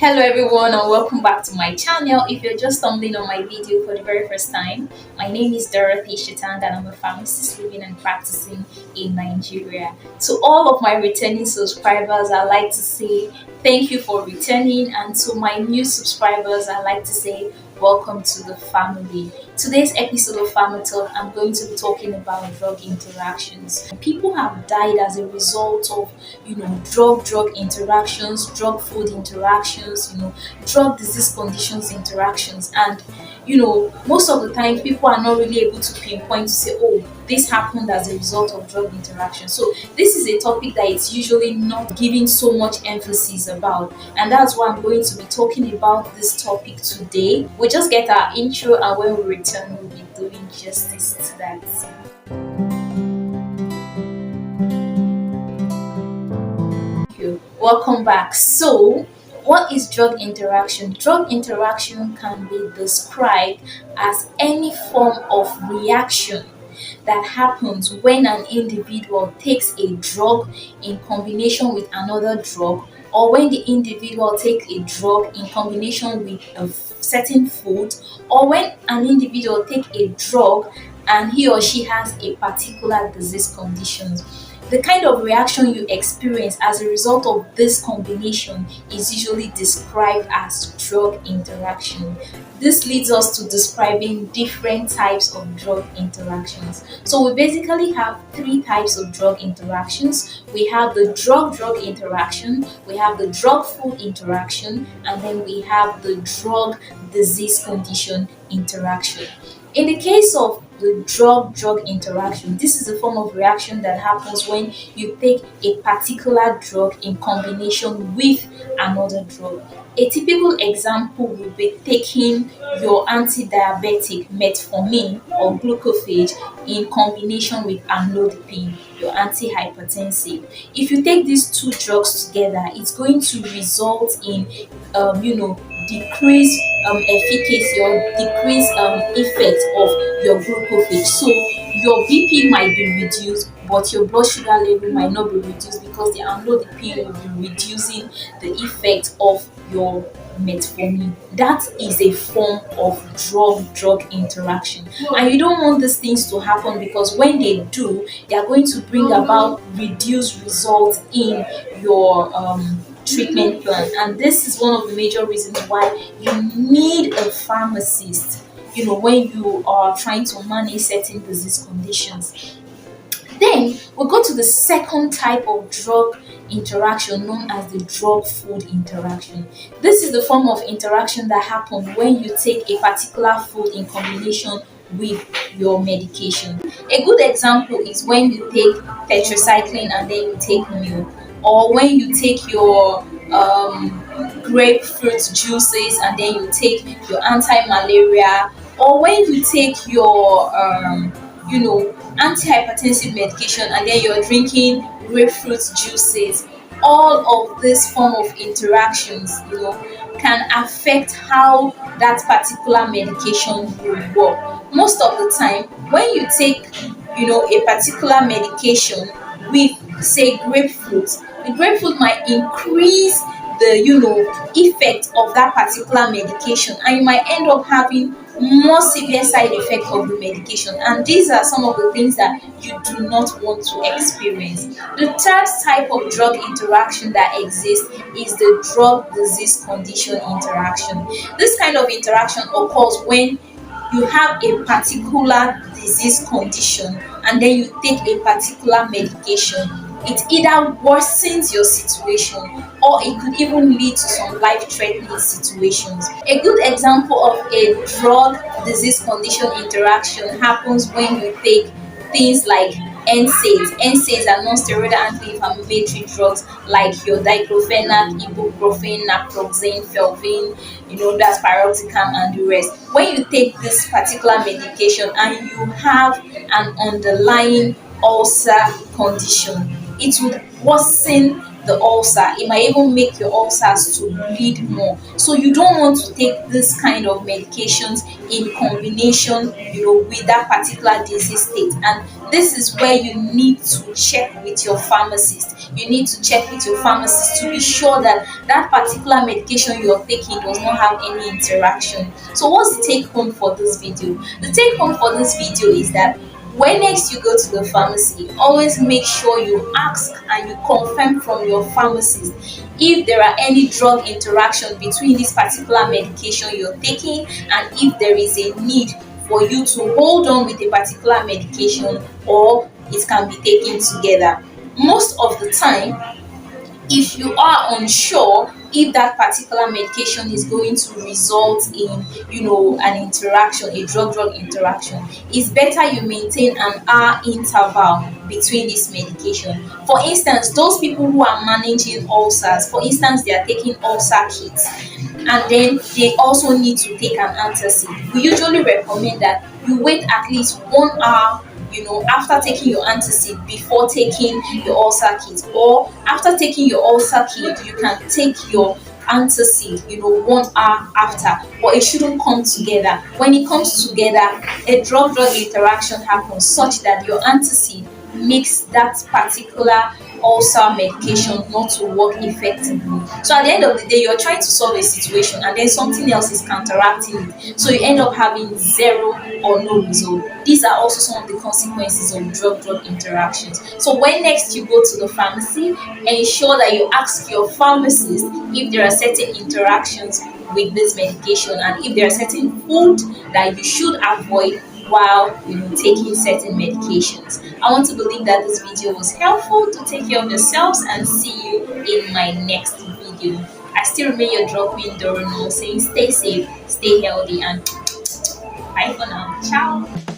Hello everyone and welcome back to my channel. If you're just stumbling on my video for the very first time, my name is Dorothy Shetand and I'm a pharmacist living and practicing in Nigeria. To all of my returning subscribers, I'd like to say thank you for returning, and to my new subscribers, I'd like to say welcome to the family. Today's episode of Pharma Talk, I'm going to be talking about drug interactions. People have died as a result of, drug interactions, drug food interactions, drug disease conditions interactions, and most of the time people are not really able to pinpoint to say, oh, this happened as a result of drug interaction. So this is a topic that is usually not given so much emphasis about, and that's why I'm going to be talking about this topic today. We just get our intro, and when we return, we'll be doing justice to that. Welcome back. So, what is drug interaction? Drug interaction can be described as any form of reaction that happens when an individual takes a drug in combination with another drug, or when the individual takes a drug in combination with a certain food, or when an individual takes a drug and he or she has a particular disease condition. The kind of reaction you experience as a result of this combination is usually described as drug interaction. This leads us to describing different types of drug interactions. So we basically have three types of drug interactions. We have the drug-drug interaction, we have the drug-food interaction, and then we have the drug-disease condition interaction. In the case of the drug-drug interaction, this is a form of reaction that happens when you take a particular drug in combination with another drug. A typical example would be taking your anti-diabetic metformin or glucophage in combination with amlodipine, your antihypertensive. If you take these two drugs together, it's going to result in decrease efficacy or decrease effect of your glucophage. So your BP might be reduced, but your blood sugar level might not be reduced because the amlodipine will be reducing the effect of your metformin. That is a form of drug-drug interaction, and you don't want these things to happen, because when they do, they are going to bring about reduced results in your treatment plan. And this is one of the major reasons why you need a pharmacist when you are trying to manage certain disease conditions. Then we go to the second type of drug interaction, known as the drug food interaction. This is the form of interaction that happens when you take a particular food in combination with your medication. A good example is when you take tetracycline and then you take milk, or when you take your grapefruit juices and then you take your anti-malaria, or when you take your antihypertensive medication and then you're drinking grapefruit juices. All of this form of interactions can affect how that particular medication will work. Most of the time when you take a particular medication with, say, grapefruit, the grapefruit might increase the effect of that particular medication, and you might end up having more severe side effects of the medication, and these are some of the things that you do not want to experience. The third type of drug interaction that exists is the drug disease condition interaction. This kind of interaction occurs when you have a particular disease condition and then you take a particular medication. It either worsens your situation, or it could even lead to some life-threatening situations. A good example of a drug disease condition interaction happens when you take things like NSAIDs. NSAIDs are non-steroidal anti-inflammatory drugs like your diclofenac, ibuprofen, naproxen, felvin, that's piroxicam and the rest. When you take this particular medication and you have an underlying ulcer condition, it would worsen the ulcer. It might even make your ulcers to bleed more. So you don't want to take this kind of medications in combination, with that particular disease state. And This is where you need to check with your pharmacist. You need to check with your pharmacist to be sure that that particular medication you're taking does not have any interaction. So what's the take home for this video? The take home for this video is that when next you go to the pharmacy, always make sure you ask and you confirm from your pharmacist if there are any drug interaction between this particular medication you're taking, and if there is a need for you to hold on with a particular medication or it can be taken together. Most of the time, if you are unsure if that particular medication is going to result in an interaction, a drug interaction, it's better you maintain an hour interval between this medication. For instance, those people who are managing ulcers, for instance, they are taking ulcer kits and then they also need to take an antacid. We usually recommend that you wait at least 1 hour, after taking your antacid before taking your ulcer kit, or after taking your ulcer kit you can take your antacid 1 hour after, but it shouldn't come together. When it comes together, a drug interaction happens such that your antacid makes that particular ulcer medication not to work effectively. So at the end of the day, you're trying to solve a situation and then something else is counteracting it. So you end up having zero or no result. These are also some of the consequences of drug interactions. So when next you go to the pharmacy, ensure that you ask your pharmacist if there are certain interactions with this medication and if there are certain food that you should avoid while taking certain medications. I want to believe that this video was helpful. To take care of yourselves and see you in my next video. I still remain your drug queen Dorino, saying stay safe, stay healthy, and bye for now. Ciao.